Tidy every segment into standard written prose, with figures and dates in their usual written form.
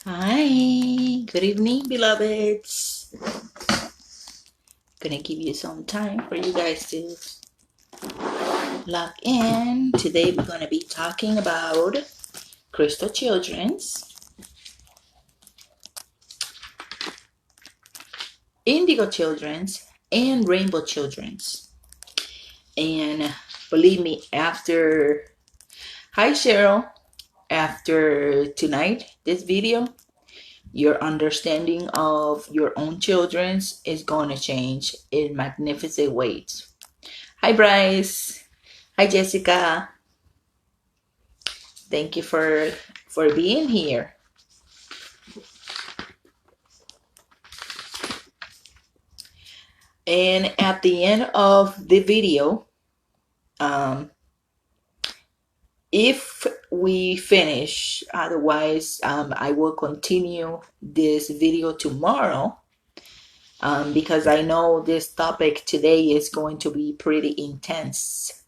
Hi, good evening, beloveds. Gonna give you some time for you guys to log in. Today we're gonna be talking about crystal children's, indigo children's, and rainbow children's. And believe me, hi Cheryl, after tonight, this video, your understanding of your own children's is gonna change in magnificent ways. Hi Bryce. Hi Jessica. Thank you for being here. And at the end of the video, if we finish, otherwise I will continue this video tomorrow, because I know this topic today is going to be pretty intense.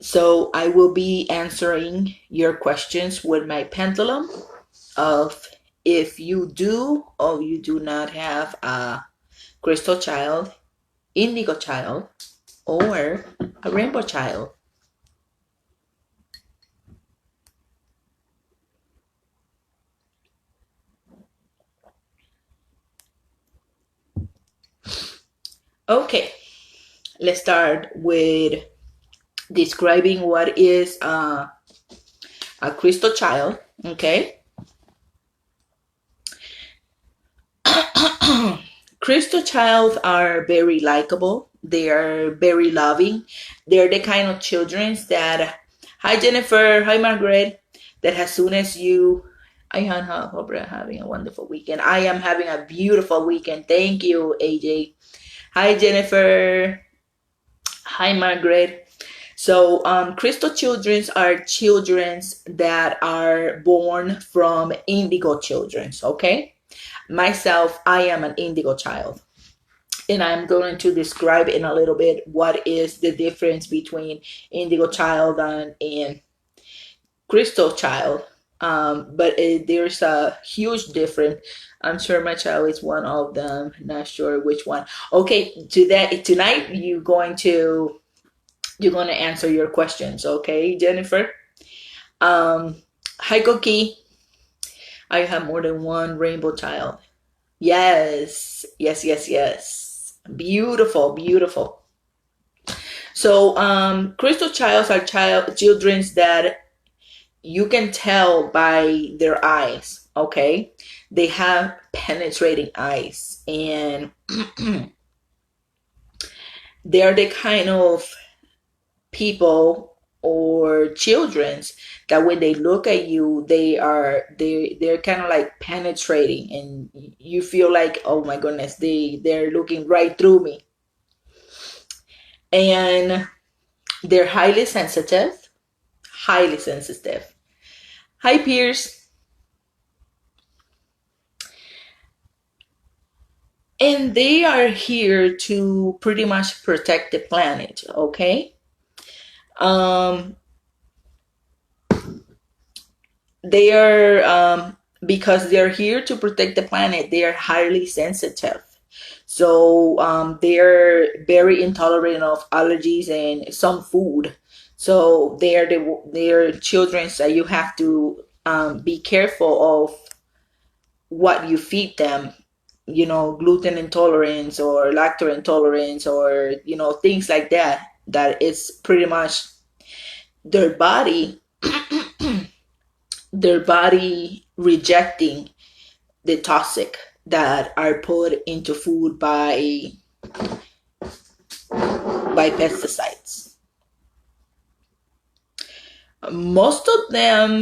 So I will be answering your questions with my pendulum of if you do or you do not have a crystal child, indigo child, or a rainbow child. Okay, let's start with describing what is a crystal child. Okay. Crystal childs are very likable. They are very loving. They're the kind of children that, hi Jennifer, hi Margaret, that as soon as you, I hope you're having a wonderful weekend. I am having a beautiful weekend. Thank you, AJ. Hi Jennifer. Hi Margaret. So crystal children are children that are born from indigo children. Okay. Myself, I am an indigo child. And I'm going to describe in a little bit what is the difference between indigo child and crystal child. But there's a huge difference. I'm sure my child is one of them. Not sure which one. Okay, tonight you're going to answer your questions. Okay, Jennifer. Hi, Cookie. I have more than one rainbow child. Yes, yes, yes, yes. Beautiful, beautiful. So, crystal childs are childrens that you can tell by their eyes. Okay, they have penetrating eyes, and they're the kind of people or children's that when they look at you they're kind of like penetrating, and you feel like, oh my goodness, they're looking right through me. And they're highly sensitive. Highly sensitive. Hi Pierce. And they are here to pretty much protect the planet. Okay. um they are because they're here to protect the planet, they are highly sensitive. So they're very intolerant of allergies and some food. So they're children that you have to be careful of what you feed them. Gluten intolerance or lactose intolerance, or things like that. That it's pretty much their body, their body rejecting the toxic that are put into food by pesticides. Most of them,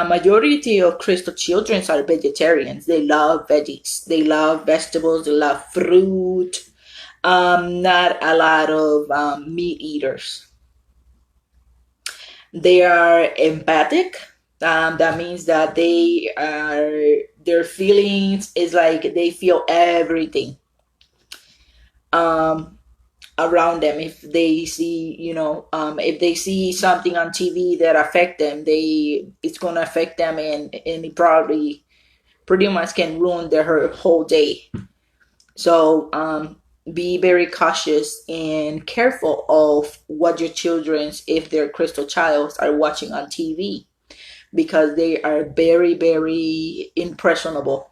majority of crystal children are vegetarians. They love veggies. They love vegetables. They love fruit. Not a lot of meat eaters. They are empathic. That means that their feelings is like they feel everything. Um, around them. If they see, if they see something on TV that affect them, it's going to affect them, and it probably pretty much can ruin their whole day. So be very cautious and careful of what your children's, if they're crystal childs, are watching on TV, because they are very, very impressionable.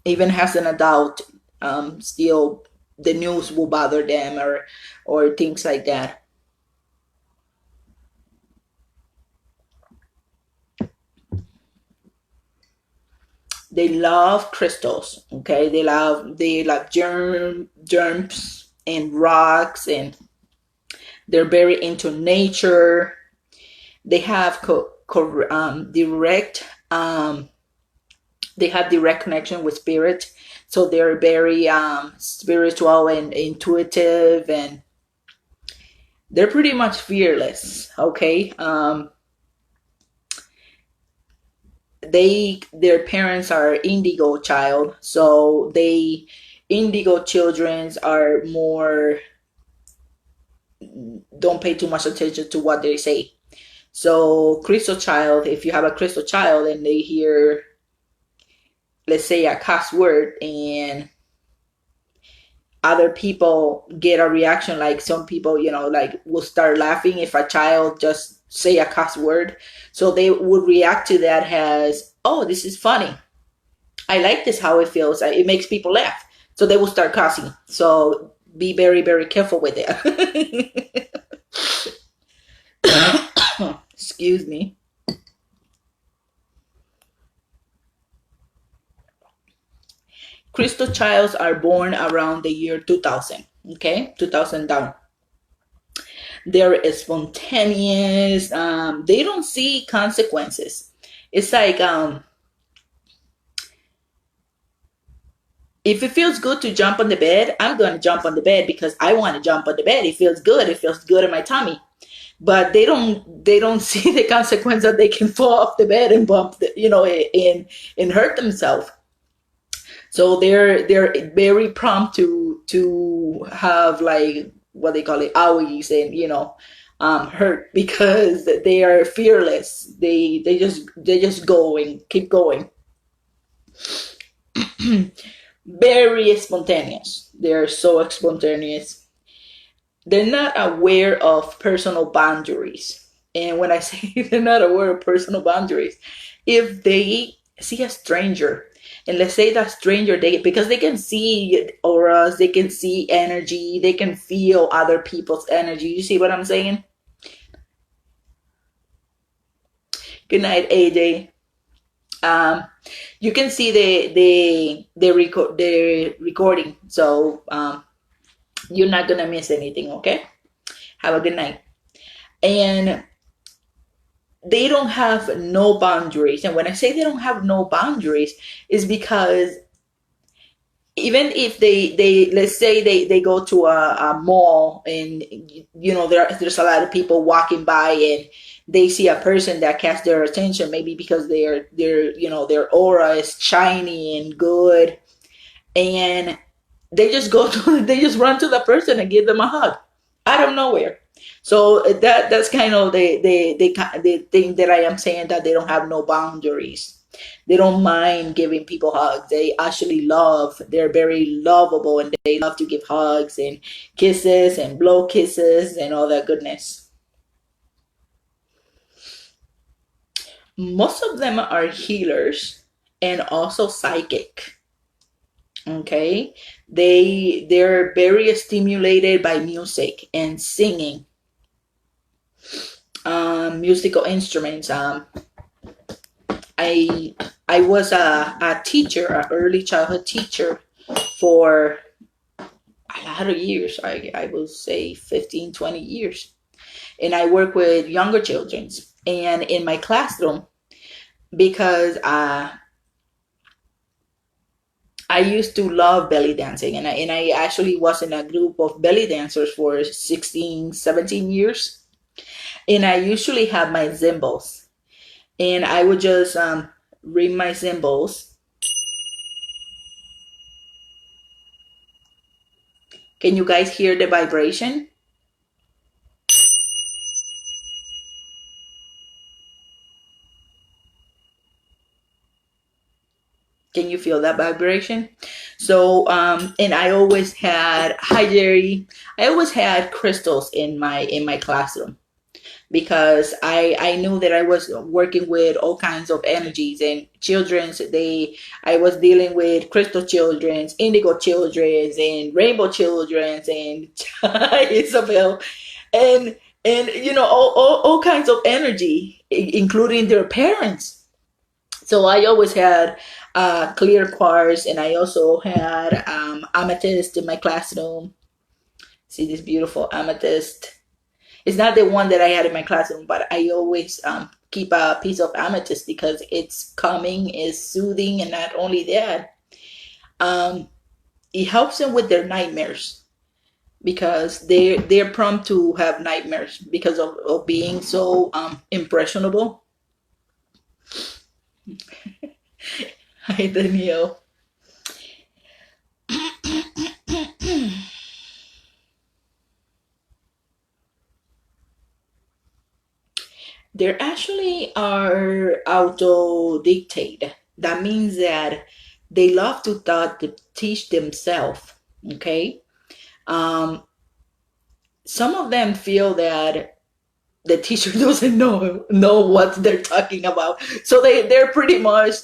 Even as an adult, still the news will bother them, or things like that. They love crystals. Okay, they love germs and rocks, and they're very into nature. They have direct they have direct connection with spirit, so they're very spiritual and intuitive, and they're pretty much fearless. Okay, their parents are indigo child, so indigo children are more, don't pay too much attention to what they say. So crystal child, if you have a crystal child and they hear, let's say, a cuss word, and other people get a reaction, like some people, like, will start laughing if a child just say a cuss word. So they would react to that as, oh, this is funny. I like this, how it feels. It makes people laugh. So they will start cussing. So be very, very careful with it. Excuse me. Crystal childs are born around the year 2000. Okay, 2000 down. They're spontaneous. They don't see consequences. It's like, if it feels good to jump on the bed, I'm going to jump on the bed because I want to jump on the bed. It feels good. It feels good in my tummy. But they don't see the consequence that they can fall off the bed and bump, and hurt themselves. So they're very prompt to have, like, what they call it, owies, and hurt, because they are fearless. They just going, keep going. Very spontaneous. They're so spontaneous. They're not aware of personal boundaries. And when I say they're not aware of personal boundaries, if they see a stranger, and let's say that stranger, because they can see auras, they can see energy, they can feel other people's energy. You see what I'm saying? Good night, AJ. You can see the recording, so you're not gonna miss anything. Okay, have a good night. And they don't have no boundaries. And when I say they don't have no boundaries, is because even if they let's say they go to a mall, and there's a lot of people walking by, and they see a person that catch their attention, maybe because their aura is shiny and good, and they just run to the person and give them a hug out of nowhere. So that's kind of the thing that I am saying, that they don't have no boundaries. They don't mind giving people hugs. They actually they're very lovable, and they love to give hugs and kisses and blow kisses and all that goodness. Most of them are healers and also psychic. Okay, they're very stimulated by music and singing, musical instruments. I was a teacher, an early childhood teacher, for a lot of years. I will say 15, 20 years. And I work with younger children. And in my classroom, because I used to love belly dancing, and I actually was in a group of belly dancers for 16, 17 years. And I usually have my cymbals, and I would just ring my cymbals, Can you guys hear the vibration? Can you feel that vibration? So, and I always had, hi Jerry, I always had crystals in my classroom because I knew that I was working with all kinds of energies and children's. I was dealing with crystal children's, indigo children's, and rainbow children's, and Isabel, and all kinds of energy, including their parents. So I always had clear quartz, and I also had amethyst in my classroom. See this beautiful amethyst. It's not the one that I had in my classroom, but I always keep a piece of amethyst because it's calming, it's soothing, and not only that, um, it helps them with their nightmares because they're prone to have nightmares because of being so impressionable. Hi, Daniel. They actually are auto dictate. That means that they love to thought to teach themselves. Okay. Um, some of them feel that the teacher doesn't know what they're talking about, so they're pretty much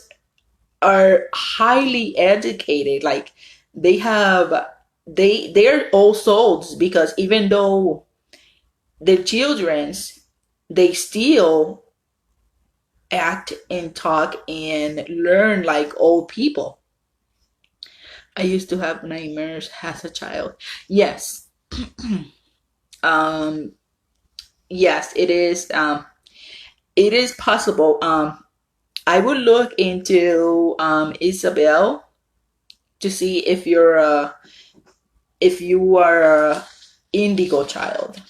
are highly educated. Like they have they're all souls because even though the children's, they still act and talk and learn like old people. I used to have nightmares as a child. Yes. um yes, it is possible. I would look into Isabel to see if you are a indigo child.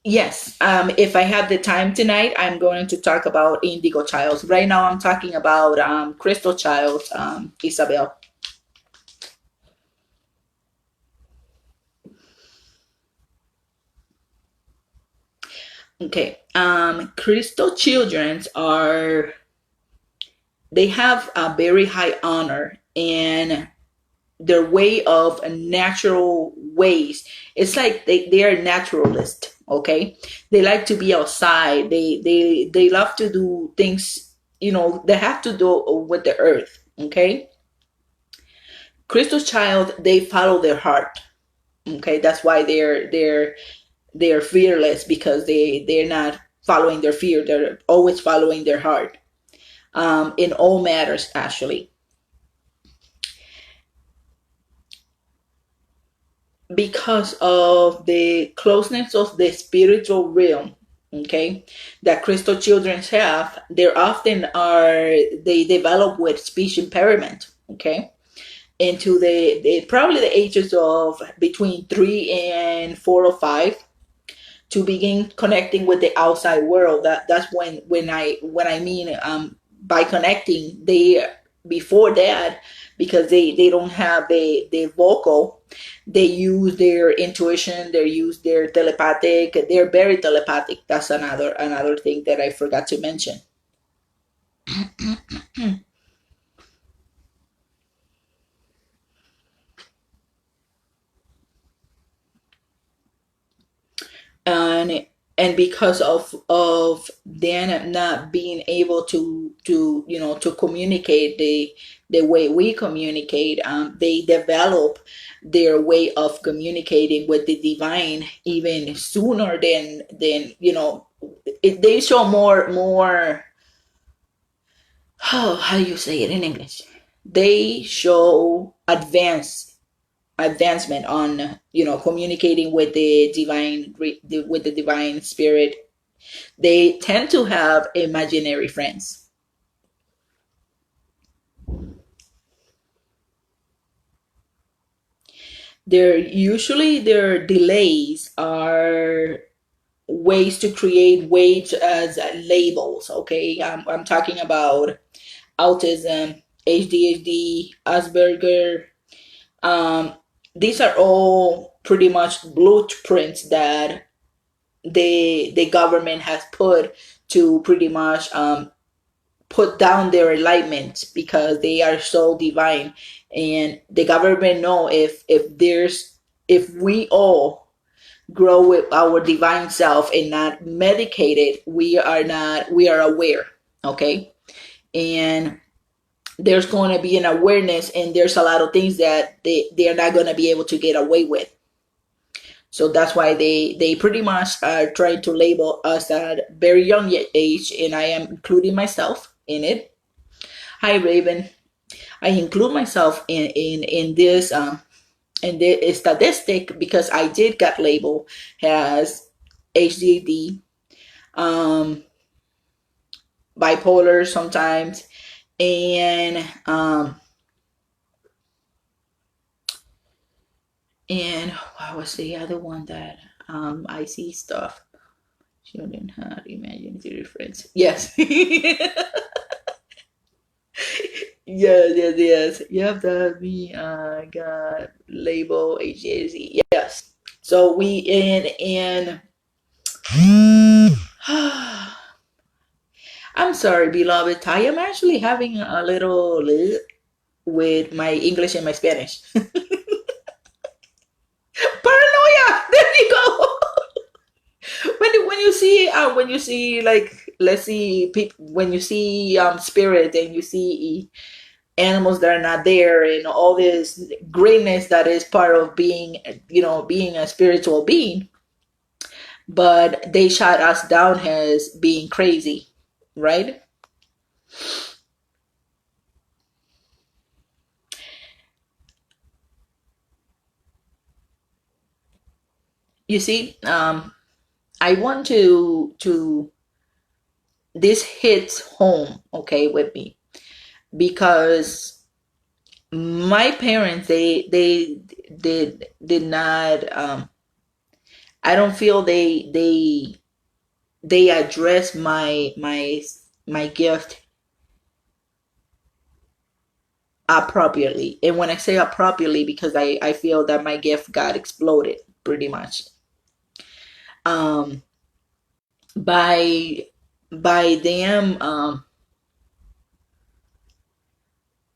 Yes, if I have the time tonight, I'm going to talk about indigo childs. Right now, I'm talking about crystal child, Isabel. Okay, crystal childrens are, they have a very high honor and their way of natural ways. It's like they are naturalist. Okay, they like to be outside. They love to do things. They have to do with the earth. Okay, crystal child, they follow their heart. Okay, that's why they're fearless because they're not following their fear. They're always following their heart in all matters actually, because of the closeness of the spiritual realm. Okay, that crystal children have, they develop with speech impairment. Okay, into the probably the ages of between 3 and 4 or 5, to begin connecting with the outside world. That's when I mean, by connecting, they, before that, because they don't have the vocal, they use their intuition, they use their telepathic, they're very telepathic. That's another thing that I forgot to mention. and and because of them not being able to communicate the way we communicate, they develop their way of communicating with the divine even sooner than they show more. How do you say it in English? They show advancement on communicating with the with the divine spirit. They tend to have imaginary friends. Their delays are ways to create weight as labels. Okay, I'm talking about autism, ADHD, Asperger. Um, these are all pretty much blueprints that the government has put to pretty much put down their alignment because they are so divine, and the government know if we all grow with our divine self and not medicated, we are aware. Okay, and there's going to be an awareness, and there's a lot of things that they're not going to be able to get away with. So that's why they pretty much are trying to label us at a very young age, and I am including myself in it. Hi, Raven. I include myself in this in the statistic because I did get labeled as HDD, um, bipolar sometimes, and what was the other one that I see stuff. Children had imaginative friends. Yes. Yes. You have to have me got label HAZ. Yes. So we in I'm sorry, beloved. I am actually having a little with my English and my Spanish. Paranoia. There you go. When you see like, let's see people, when you see spirit, and you see animals that are not there, and all this greatness that is part of being, being a spiritual being, but they shot us down as being crazy, right? You see, I want to this hits home, okay, with me, because my parents, they did not, I don't feel they address my gift appropriately. And when I say appropriately, because I feel that my gift got exploded pretty much, um by them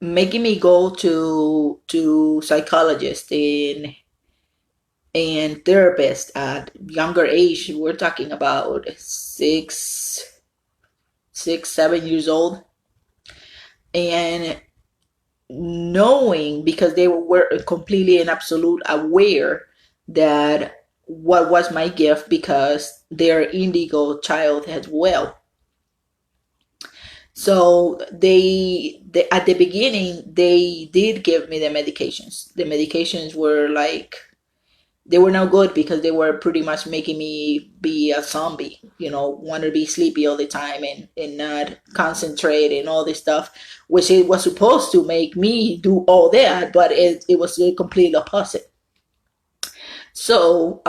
making me go to psychologists and therapists at younger age. We're talking about 7 years old, and knowing, because they were completely and absolute aware that what was my gift, because they're indigo child as well. So they at the beginning they did give me the medications. The medications were like, they were no good, because they were pretty much making me be a zombie, want to be sleepy all the time, and not concentrate and all this stuff, which it was supposed to make me do all that, but it was the complete opposite. So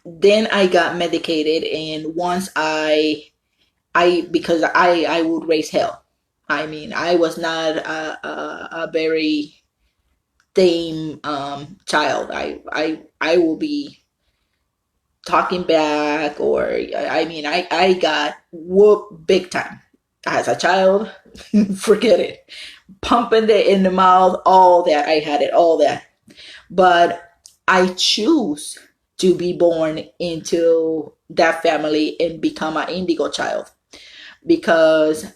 then I got medicated, and once because I would raise hell. I mean, I was not a very tame child. I will be talking back, or I mean, I got whooped big time as a child. Forget it. Pumping it in the mouth, all that. I had it, all that. But I choose to be born into that family and become an indigo child, because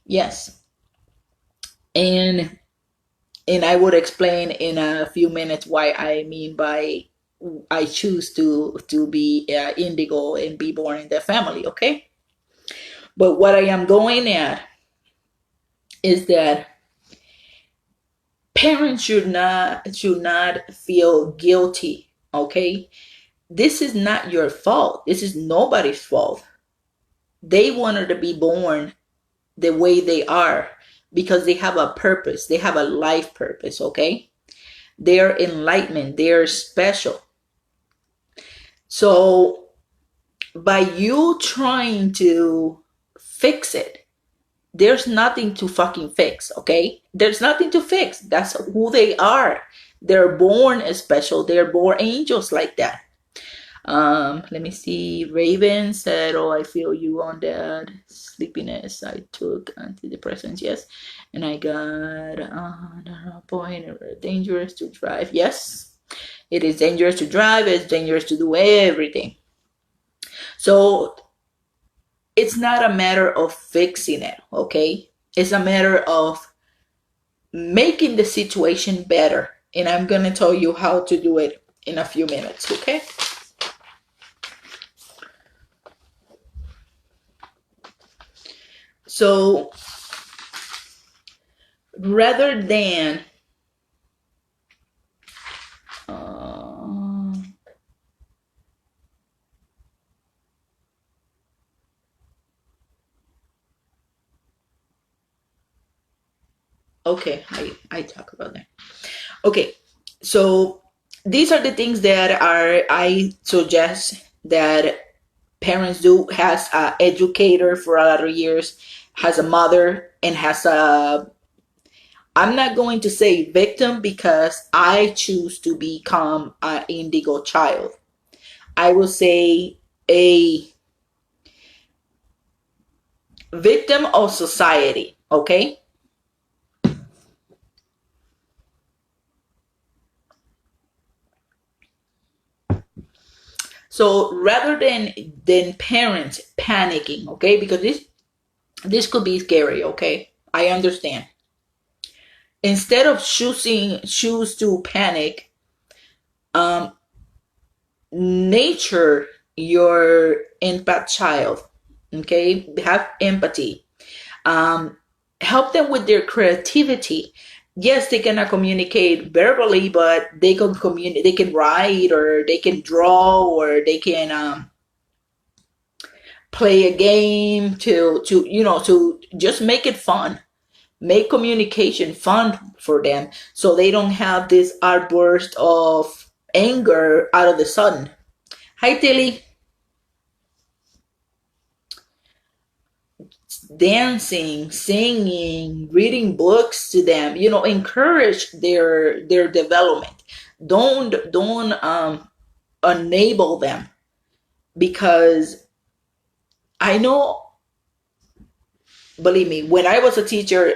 yes, and I would explain in a few minutes why I mean by I choose to be indigo and be born in that family. Okay, but what I am going at is that parents should not feel guilty. Okay, this is not your fault. This is nobody's fault. They wanted to be born the way they are because they have a purpose. They have a life purpose. Okay, They're enlightenment. They're special. So by you trying to fix it, there's nothing to fucking fix, okay? There's nothing to fix. That's who they are. They're born special. They're born angels like that. Let me see. Raven said, "Oh, I feel you on that sleepiness. I took antidepressants, yes, and I got a point. Dangerous to drive. Yes, it is dangerous to drive. It's dangerous to do everything. So it's not a matter of fixing it, okay? It's a matter of making the situation better, and I'm gonna tell you how to do it in a few minutes, okay?" So rather than okay, I talk about that. Okay, so these are the things that are I suggest that parents do. Has a educator for a lot of years, has a mother, and has a, I'm not going to say victim because I choose to become an indigo child. I will say a victim of society, okay? So rather than parents panicking, okay? Because this could be scary, okay? I understand. Instead of choose to panic, um, nature your empath child, okay? Have empathy. Um, Help them with their creativity. Yes, they cannot communicate verbally, but they can communicate. They can write, or they can draw, or they can play a game to just make it fun, make communication fun for them, so they don't have this outburst of anger out of the sudden. Hi Tilly. Dancing, singing, reading books to them, encourage their development. Don't enable them, because I know, believe me, when I was a teacher,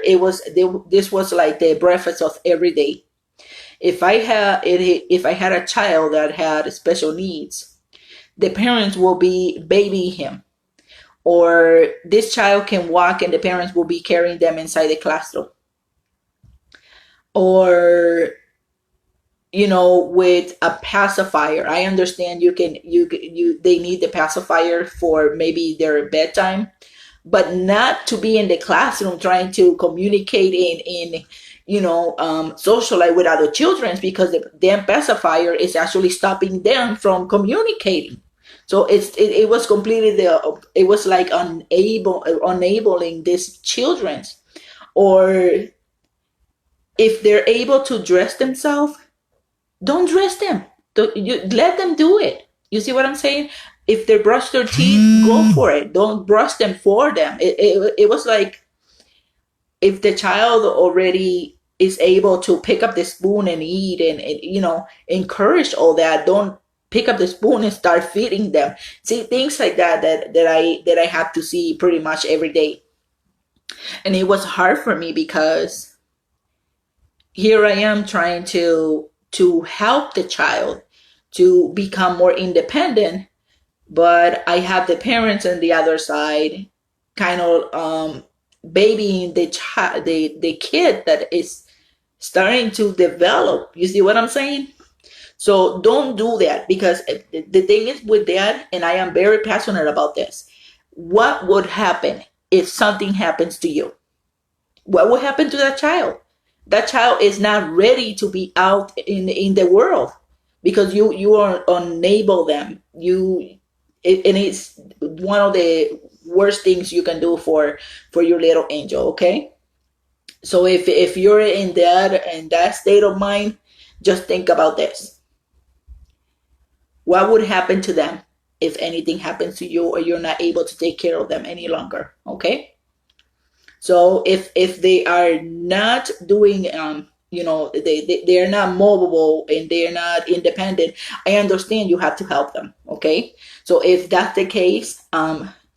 this was like the breakfast of every day. If I had a child that had special needs, the parents will be babying him, or this child can walk and the parents will be carrying them inside the classroom, or with a pacifier. I understand you they need the pacifier for maybe their bedtime, but not to be in the classroom trying to communicate in socialize with other children, because the damn pacifier is actually stopping them from communicating. So it was completely it was like enabling these children. Or if they're able to dress themselves, don't dress them. You let them do it. You see what I'm saying? If they brush their teeth, go for it. Don't brush them for them. It was like, if the child already is able to pick up the spoon and eat, and encourage all that. Don't pick up the spoon and start feeding them. See, things like that I have to see pretty much every day. And it was hard for me, because here I am trying to help the child to become more independent, but I have the parents on the other side, kind of babying the child, the kid that is starting to develop. You see what I'm saying? So don't do that, because the thing is with that, and I am very passionate about this. What would happen if something happens to you? What will happen to that child? That child is not ready to be out in the world, because you are enable them. And it's one of the worst things you can do for your little angel. Okay, so if you're in that state of mind, Just think about this. What would happen to them if anything happens to you or you're not able to take care of them any longer? Okay. So if they are not doing they are not movable and they are not independent, I understand you have to help them. Okay. So if that's the case,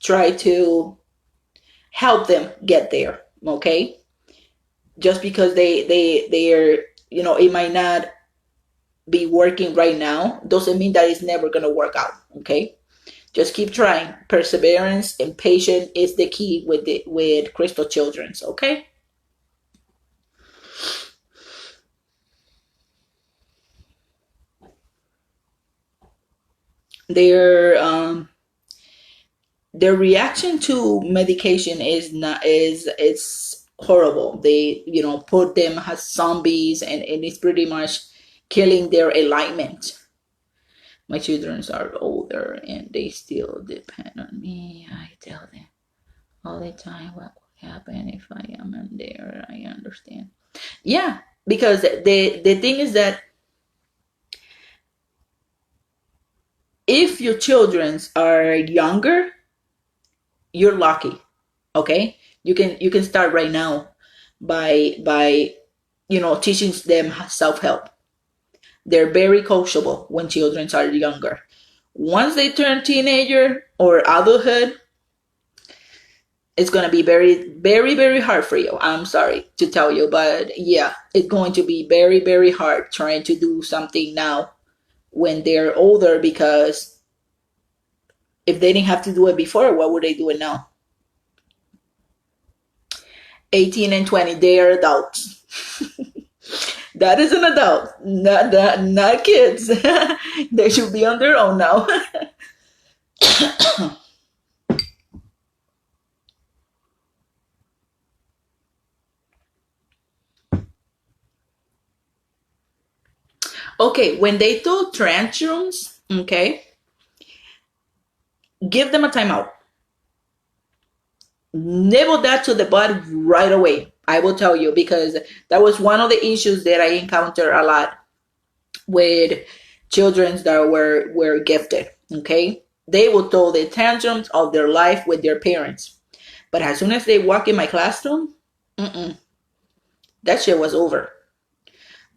try to help them get there. Okay. Just because they are, it might not be working right now doesn't mean that it's never going to work out. Okay. Just keep trying. Perseverance and patience is the key with crystal childrens. Okay. Their their reaction to medication is not is it's horrible. They put them as zombies, and it's pretty much killing their alignment. My children are older and they still depend on me. I tell them all the time what will happen if I am in there. I understand. Yeah, because the thing is that if your children are younger, you're lucky. Okay, you can start right now by teaching them self-help. They're very coachable when children are younger. Once they turn teenager or adulthood, it's going to be very, very, very hard for you. I'm sorry to tell you, but yeah, it's going to be very, very hard trying to do something now when they're older, because if they didn't have to do it before, what would they do it now? 18 and 20, they are adults. That is an adult, not kids. They should be on their own now. Okay, when they throw tantrums, okay, give them a timeout. Nibble that to the bud right away. I will tell you, because that was one of the issues that I encounter a lot with children that were gifted. Okay, they will throw the tantrums of their life with their parents, but as soon as they walk in my classroom, that shit was over,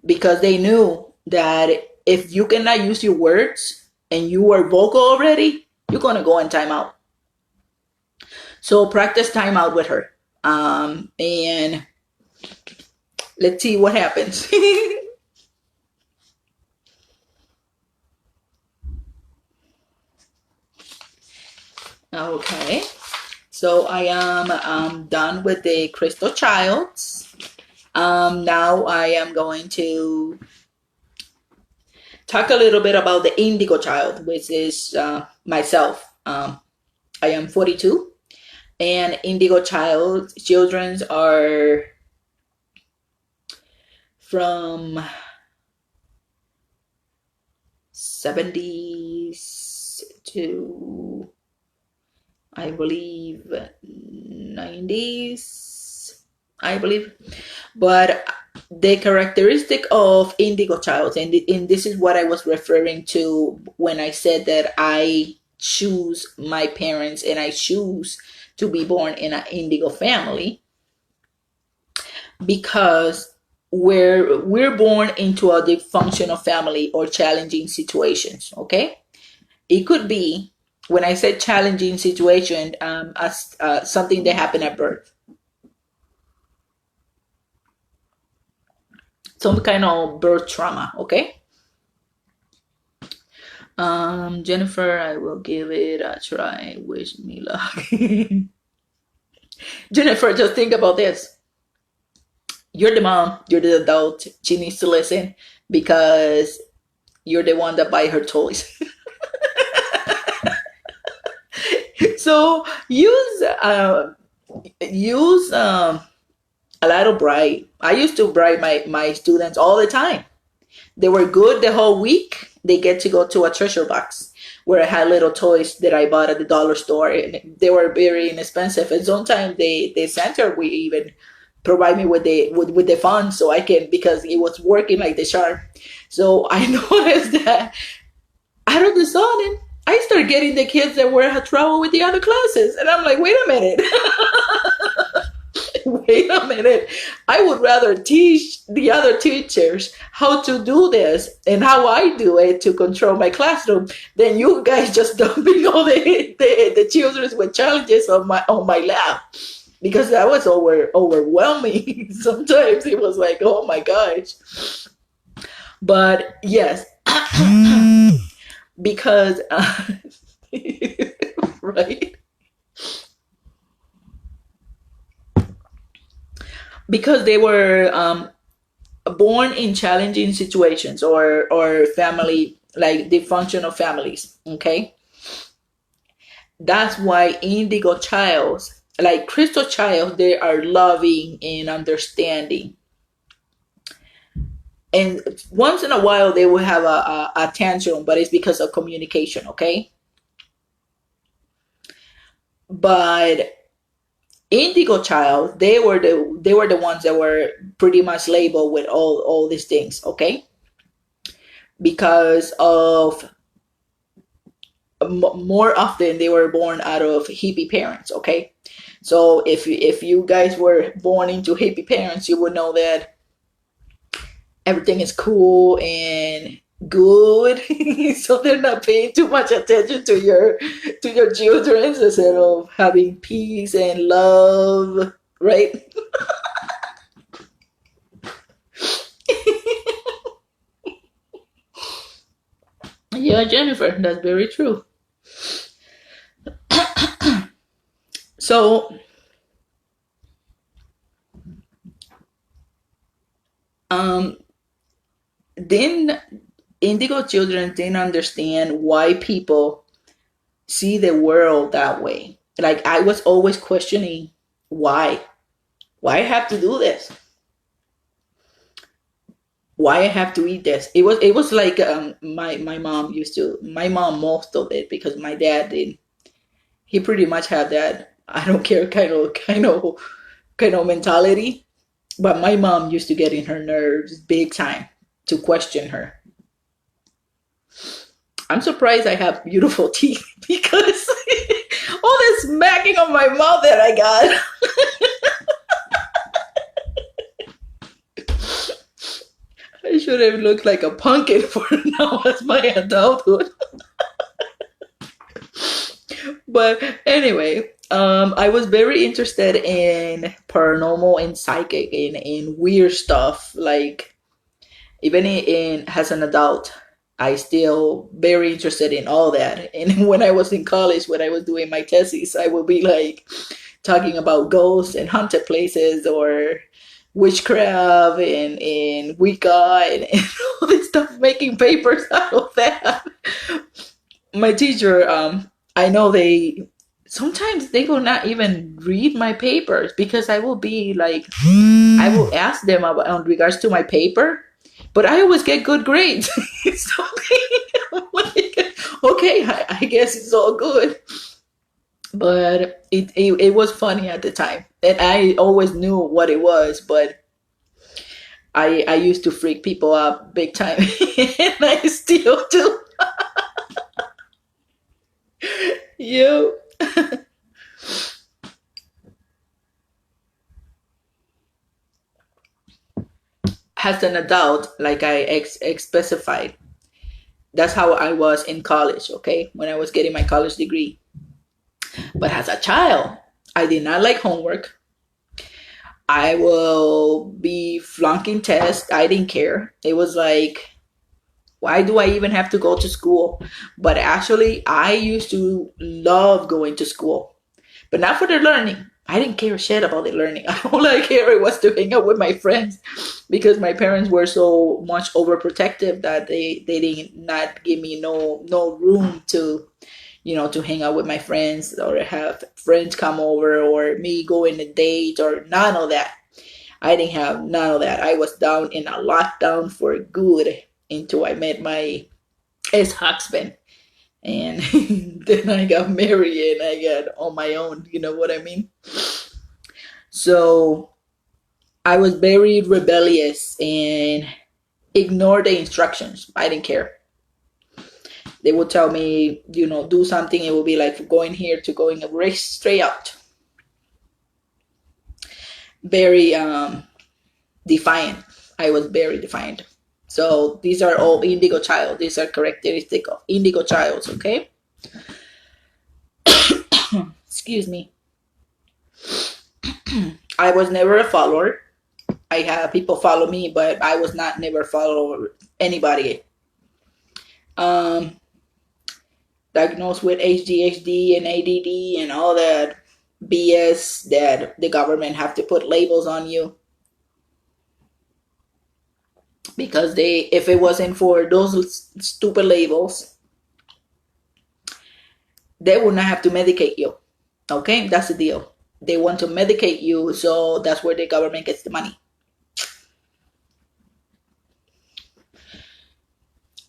because they knew that if you cannot use your words and you are vocal already, you're gonna go in timeout. So practice timeout with her, and let's see what happens. Okay, so I am done with the crystal childs. Now I am going to talk a little bit about the indigo child, which is myself. I am 42, and indigo children are from 70s to, I believe, 90s, I believe. But the characteristic of indigo child, and this is what I was referring to when I said that I choose my parents and I choose to be born in an indigo family, because we're born into a dysfunctional family or challenging situations. Okay, it could be, when I said challenging situation, as something that happened at birth, some kind of birth trauma. Okay. Jennifer, I will give it a try. Wish me luck. Jennifer, just think about this. You're the mom, you're the adult. She needs to listen, because you're the one that buy her toys. So use a lot of bribe. I used to bribe my students all the time. They were good the whole week. They get to go to a treasure box where I had little toys that I bought at the dollar store, and they were very inexpensive. And sometimes they sent her we even provide me with the funds so I can, because it was working like the charm. So I noticed that out of the sudden, I started getting the kids that were having trouble with the other classes, and I'm like, wait a minute. Wait a minute. I would rather teach the other teachers how to do this and how I do it to control my classroom than you guys just dumping all the children with challenges on my lap. Because that was overwhelming. Sometimes it was like, oh my gosh. But yes, because right, because they were born in challenging situations, or family, like dysfunctional families. Okay, that's why indigo childs, like crystal child, they are loving and understanding. And once in a while they will have a tantrum, but it's because of communication. Okay, but indigo child, they were the ones that were pretty much labeled with all these things. Okay, because of more often they were born out of hippie parents. Okay, so if you guys were born into hippie parents, you would know that everything is cool and good. So they're not paying too much attention to your children instead of having peace and love, right? Yeah, Jennifer, that's very true. So um then indigo children didn't understand why people see the world that way. Like I was always questioning why I have to do this, why I have to eat this. It was like my mom used to, my mom most of it, because my dad did. He pretty much had that I don't care kind of mentality. But my mom used to get in her nerves big time to question her. I'm surprised I have beautiful teeth because all this smacking on my mouth that I got. I should have looked like a pumpkin for now as my adulthood. But anyway, I was very interested in paranormal and psychic and in weird stuff. Like even in as an adult, I still very interested in all that. And when I was in college, when I was doing my thesis, I would be like talking about ghosts and haunted places, or witchcraft and Wicca and all this stuff, making papers out of that. My teacher, I know they sometimes they will not even read my papers because I will be like, I will ask them about in regards to my paper, but I always get good grades. So like, okay, I guess it's all good. But it was funny at the time, and I always knew what it was, but I used to freak people out big time, and I still do. You. As an adult, like I specified, that's how I was in college, okay, when I was getting my college degree. But as a child, I did not like homework. I will be flunking tests. I didn't care. It was like, why do I even have to go to school? But actually, I used to love going to school, but not for the learning. I didn't care shit about the learning. All I cared was to hang out with my friends, because my parents were so much overprotective that they did not give me no room to, to hang out with my friends or have friends come over or me go on a date or none of that. I didn't have none of that. I was down in a lockdown for good until I met my ex-husband. And then I got married and I got on my own. You know what I mean? So I was very rebellious and ignored the instructions. I didn't care. They would tell me, do something. It would be like going here to going straight out. Very defiant. I was very defiant. So these are all indigo child. These are characteristic of indigo childs, okay? Excuse me. I was never a follower. I had people follow me, but I was not never follow anybody. Um, Diagnosed with ADHD and ADD and all that BS that the government have to put labels on you, because if it wasn't for those stupid labels, they would not have to medicate you. Okay, that's the deal. They want to medicate you, so that's where the government gets the money.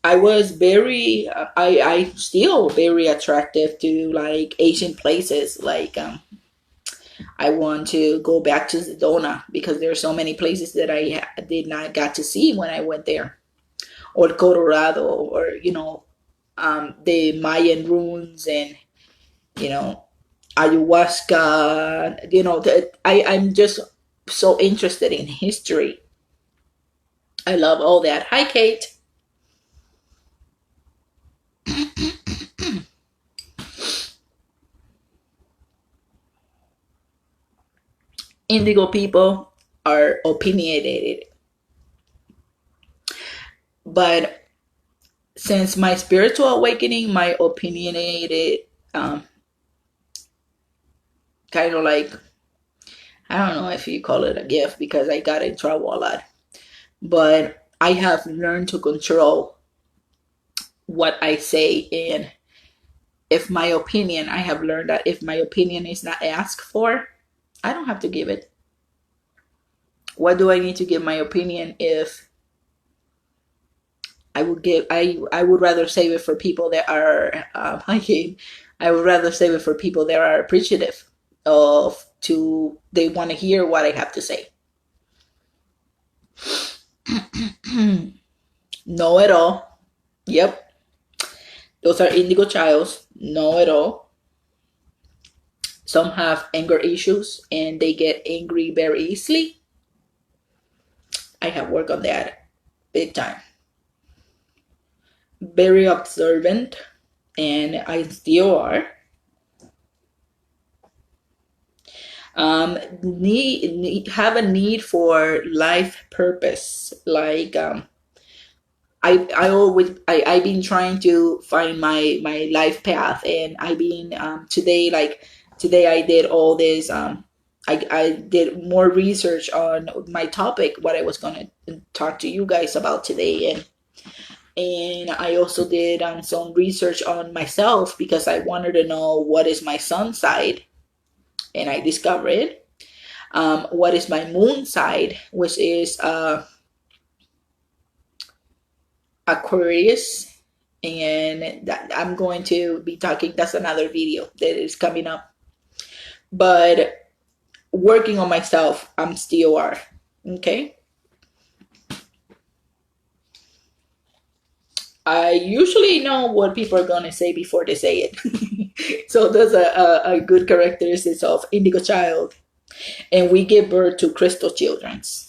I was very, I still very attractive to like Asian places. Like, I want to go back to Sedona because there are so many places that I did not got to see when I went there, or Colorado, or the Mayan ruins, and you know ayahuasca. I'm just so interested in history. I love all that. Hi, Kate. Indigo people are opinionated, but since my spiritual awakening, my opinionated, um, kind of like, I don't know if you call it a gift because I got in trouble a lot, but I have learned to control what I say. And if my opinion, I have learned that if my opinion is not asked for, I don't have to give it. What do I need to give my opinion if I would rather save it for people that are I would rather save it for people that are appreciative of to they want to hear what I have to say. Know it all. Yep. Those are indigo childs. Know it all. Some have anger issues and they get angry very easily. I have worked on that big time. Very observant, and I still are. Have a need for life purpose. Like, I've been trying to find my life path, and I've been today I did all this. I did more research on my topic, what I was going to talk to you guys about today, and I also did some research on myself because I wanted to know what is my sun side, and I discovered what is my moon side, which is Aquarius, and that I'm going to be talking. That's another video that is coming up. But working on myself, I'm still are. Okay. I usually know what people are gonna say before they say it. So that's a good characteristic of indigo child. And we give birth to crystal childrens.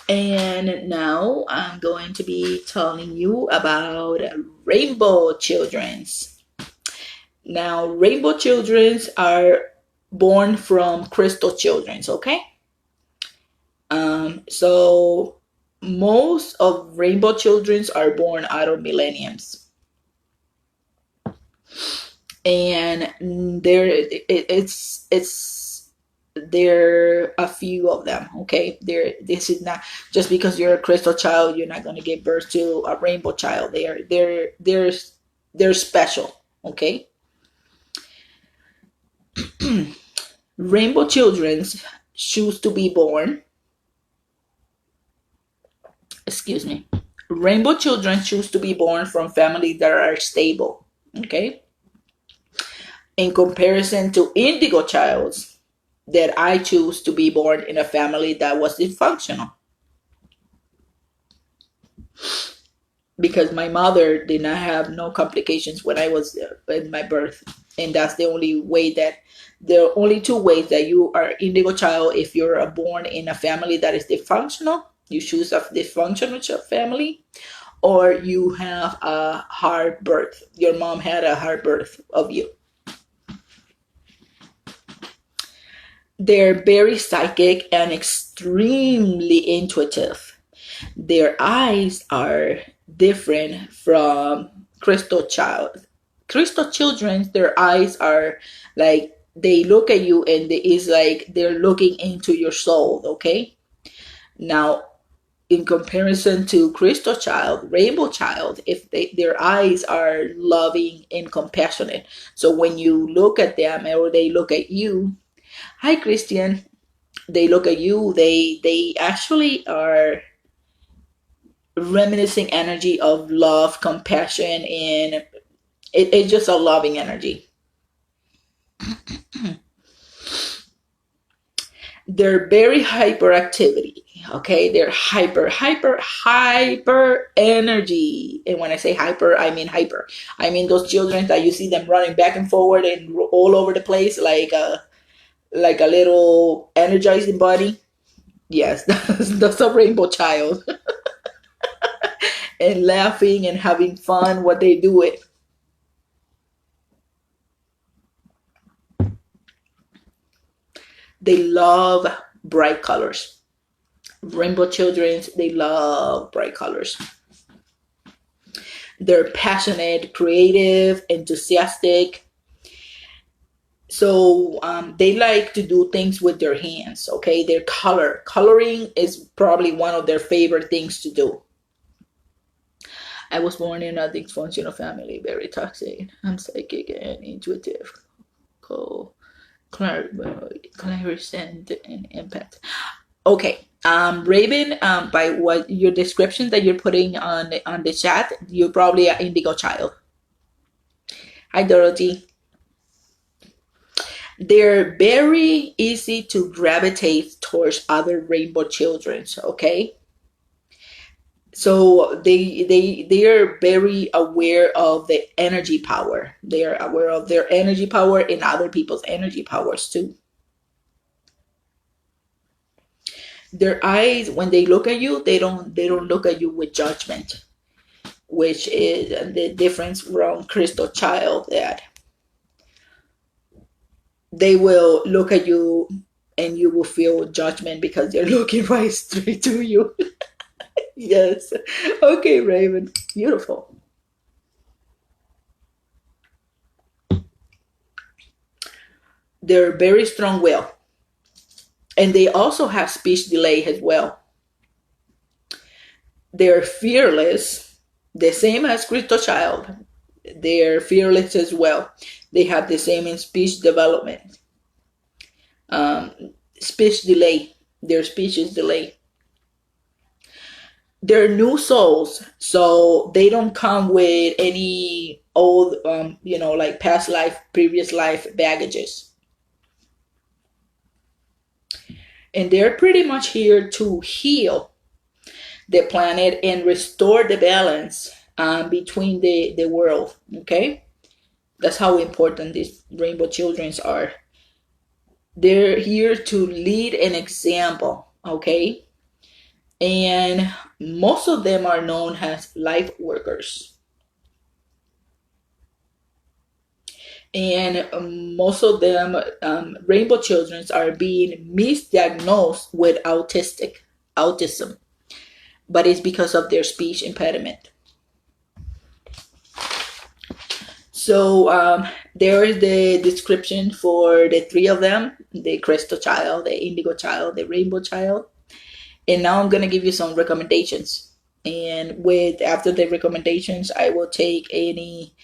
And now I'm going to be telling you about rainbow childrens. Now, rainbow childrens are born from crystal childrens, okay? So most of rainbow childrens are born out of millenniums. And there are a few of them. Okay, this is not just because you're a crystal child, you're not going to give birth to a rainbow child. They're special. Okay. Rainbow children choose to be born. Excuse me. Rainbow children choose to be born from families that are stable. Okay. in comparison to indigo childs, that I choose to be born in a family that was dysfunctional, because my mother did not have no complications when I was in my birth. And that's the only way that there are only two ways that you are indigo child. If you're born in a family that is dysfunctional, you choose a dysfunctional family, or you have a hard birth. Your mom had a hard birth of you. They're very psychic and extremely intuitive. Their eyes are different from crystal child. Crystal children, their eyes are like they look at you and it's like they're looking into your soul, okay? Now, in comparison to crystal child, rainbow child, if their eyes are loving and compassionate. So when you look at them or they look at you, hi Christian, they look at you, they actually are reminiscing energy of love, compassion, and it's just a loving energy. They're very hyperactivity. Okay, they're hyper energy. And when I say hyper, I mean hyper. I mean those children that you see them running back and forward and all over the place like a little energizing body. Yes, that's a rainbow child. And laughing and having fun what they do it. They love bright colors. Rainbow children, they love bright colors. They're passionate, creative, enthusiastic. So they like to do things with their hands. Okay, their coloring is probably one of their favorite things to do. I was born in a dysfunctional family, very toxic. I'm psychic and intuitive, cool, clairvoyant, and empath. Okay, Raven, by what your description that you're putting on the chat, you're probably an indigo child. Hi, Dorothy. They're very easy to gravitate towards other rainbow children. Okay, so they are very aware of the energy power. They are aware of their energy power and other people's energy powers too. Their eyes, when they look at you, they don't look at you with judgment, which is the difference from crystal child, that they will look at you and you will feel judgment because they're looking right straight to you. Yes. Okay, Raven. Beautiful. They're very strong will. And they also have speech delay as well. They're fearless, the same as crystal child. They're fearless as well. They have the same in speech development. Um, Speech delay. Their speech is delayed. They're new souls, so they don't come with any old, like past life, previous life baggages. And they're pretty much here to heal the planet and restore the balance between the world. Okay, that's how important these rainbow children are. They're here to lead an example. Okay, and most of them are known as life workers. And most of them, rainbow children, are being misdiagnosed with autism, but it's because of their speech impediment. So there is the description for the three of them: the crystal child, the indigo child, the rainbow child. And now I'm gonna give you some recommendations. And with after the recommendations, I will take any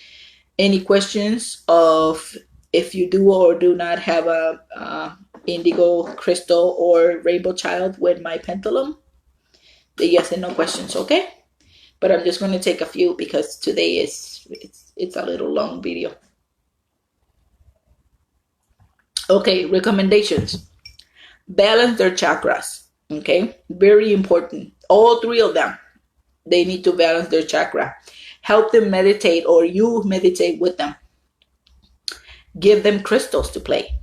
questions of if you do or do not have a indigo, crystal, or rainbow child with my pendulum. The yes and no questions, okay? But I'm just going to take a few because today it's a little long video. Okay, recommendations. Balance their chakras. Okay, very important. All three of them, they need to balance their chakra. Help them meditate, or you meditate with them. Give them crystals to play.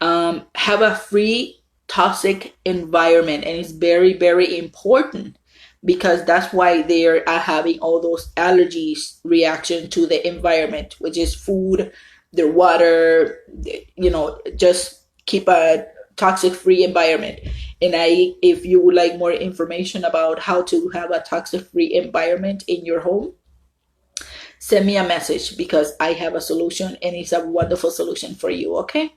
Have a free toxic environment, and it's very, very important because that's why they are having all those allergies reaction to the environment, which is food, their water. Just keep a toxic free environment. And if you would like more information about how to have a toxic free environment in your home, send me a message because I have a solution, and it's a wonderful solution for you. Okay.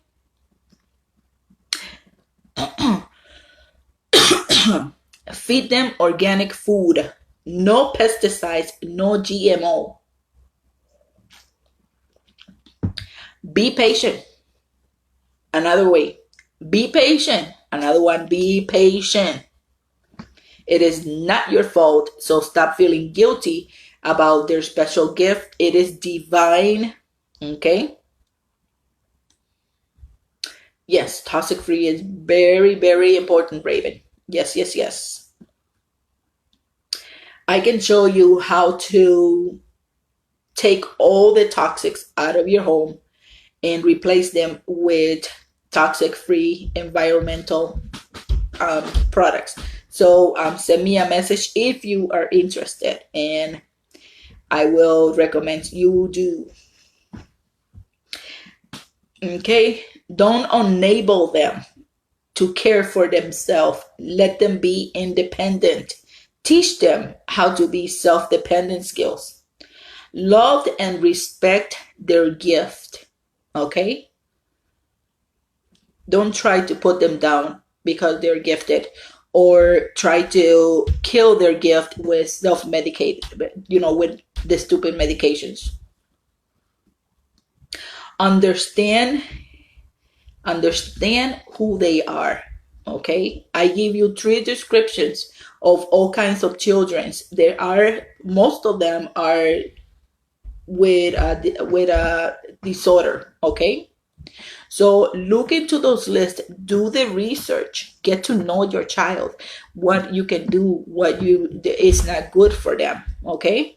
Feed them organic food, no pesticides, no GMO. Be patient. Another way, be patient. Another one, be patient. It is not your fault, so stop feeling guilty about their special gift. It is divine. Okay. Yes, toxic free is very, very important, Raven. Yes, yes, yes. I can show you how to take all the toxics out of your home and replace them with toxic free environmental products. So send me a message if you are interested, and I will recommend you do. Okay, don't enable them to care for themselves. Let them be independent. Teach them how to be self-dependent skills. Love and respect their gift. Okay? Don't try to put them down because they're gifted, or try to kill their gift with self-medicated, with the stupid medications. Understand who they are. Okay, I give you 3 descriptions of all kinds of children. Most of them are with a disorder. Okay, so look into those lists, do the research, get to know your child, what you can do, what is not good for them. Okay,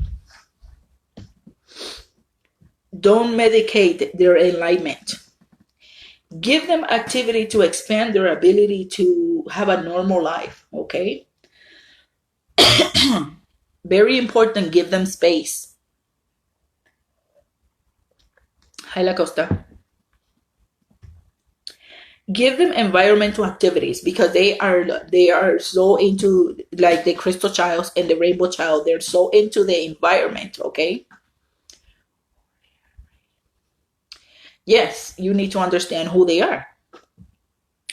don't medicate their enlightenment. Give them activity to expand their ability to have a normal life. Okay, very important. Give them space. Hi, La Costa. Give them environmental activities because they are so into, like the crystal child and the rainbow child, they're so into the environment. Okay, yes, you need to understand who they are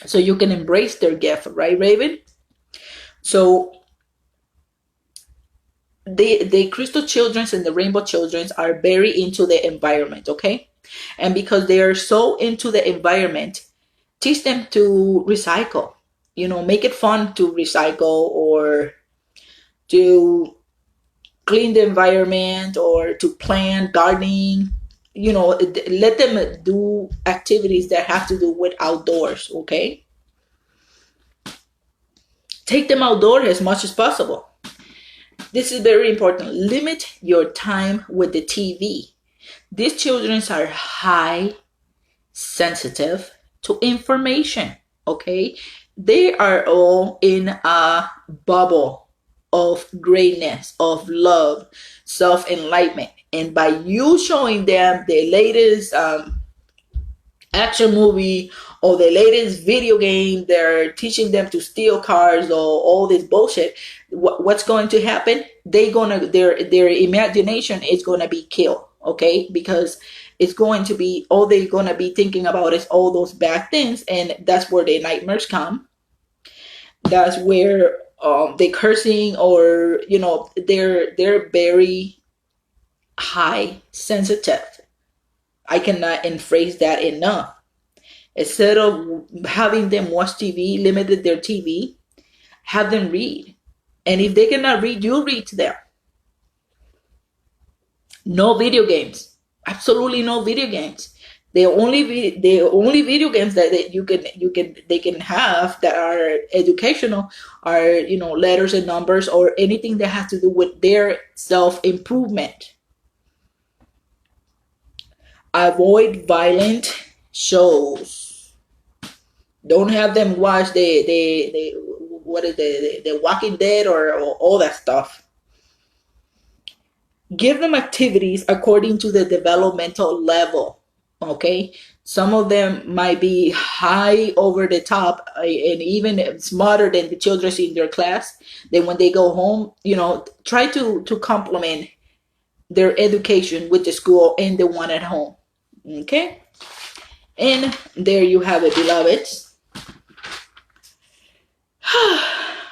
so you can embrace their gift, right, Raven? So the crystal childrens and the rainbow childrens are very into the environment. Okay, and because they are so into the environment, teach them to recycle. Make it fun to recycle, or to clean the environment, or to plant, gardening. Let them do activities that have to do with outdoors. Okay, take them outdoors as much as possible. This is very important. Limit your time with the TV. These children are high sensitive to information. Okay, they are all in a bubble of greatness, of love, self-enlightenment, and by you showing them the latest action movie or the latest video game, they're teaching them to steal cars or all this bullshit. What's going to happen? Their imagination is gonna be killed. Okay, because it's going to be all they're gonna be thinking about is all those bad things, and that's where the nightmares come. That's where they cursing, or they're very high sensitive. I cannot phrase that enough. Instead of having them watch TV, limited their TV, have them read. And if they cannot read, you read to them. No video games. Absolutely no video games. The only video games that they can have that are educational are, letters and numbers or anything that has to do with their self improvement. Avoid violent shows. Don't have them watch the what is the Walking Dead or all that stuff. Give them activities according to the developmental level. Okay, some of them might be high over the top, and even smarter than the children in their class. Then when they go home, try to complement their education with the school and the one at home. Okay, and there you have it, beloveds.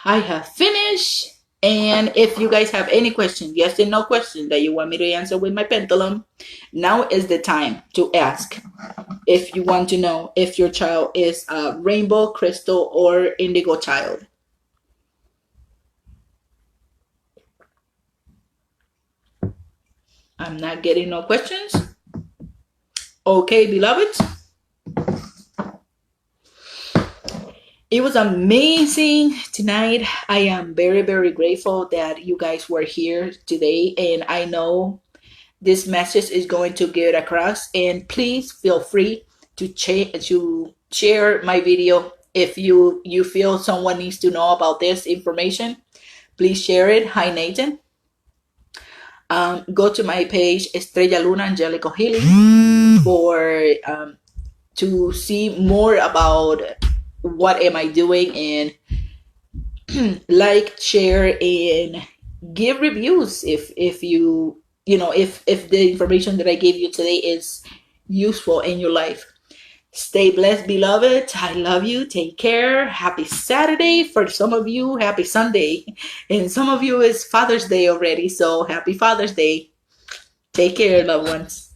I have finished. And if you guys have any questions, yes and no questions that you want me to answer with my pendulum, now is the time to ask. If you want to know if your child is a rainbow, crystal, or indigo child. I'm not getting no questions. Okay, beloveds. It was amazing tonight. I am very, very grateful that you guys were here today. And I know this message is going to get across. And please feel free to share my video. If you feel someone needs to know about this information, please share it. Hi, Nathan. Go to my page, Estrella Luna Angelical Healing, for to see more about what am I doing, and like, share, and give reviews if you if the information that I gave you today is useful in your life. Stay blessed, beloved. I love you. Take care. Happy Saturday. For some of you, happy Sunday. And some of you, it's Father's Day already. So happy Father's Day. Take care, loved ones.